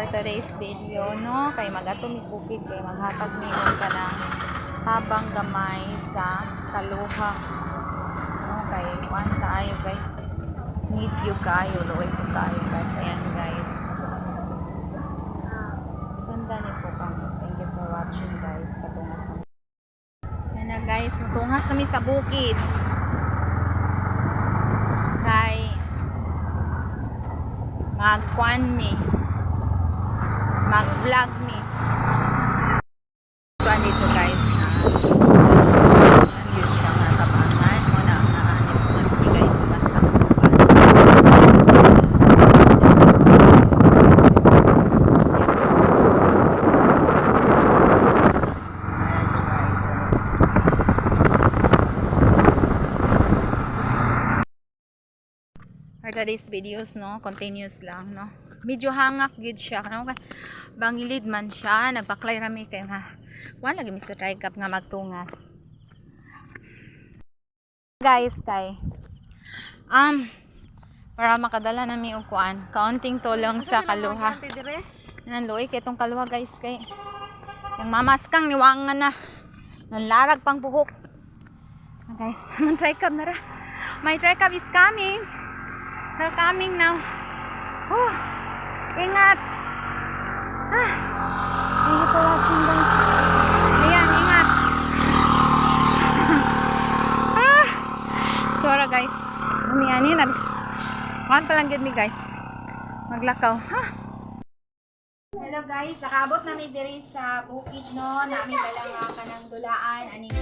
today's video, no? Kay mag-ato mi bukid kay maghatag mi ka ng habang gamay sa Kaluha. No, kay kuan tayo guys. Need you kayo, loy ko tayo guys. Ayan guys. Sundan ni po kami. Thank you for watching guys. Patungas na. Ayan na guys, matungas na mi sa bukid. Kay mag-kuan mi. Mag-vlog mi. Kuan dito guys. Yun siya nga tabangan. Muna ang naanip ko si guys. Sa for today's videos, no, continuous lang, no, medyo hangak gid siya, no, bangilid man siya, nagpaklay rami kay ha, wala lagi mi sa try cup nga magtungas guys. Kay para makadala na mi og kuan, kaunting tulong sa Kaluha. Nan loy kay tong Kaluha guys, kay yung mamaskang niwangan na nanlarag pang buhok guys. Man try cup na ra, my try cup is coming. They're coming now. Oh, ingat. Thank you for watching guys. Ayan, ingat. Tora guys. Ani Kuhan pa lang mi guys. Maglakaw. Hello guys, nakaabot na mi diri sa bukid, no. Nami dala nga kanang dulaan aning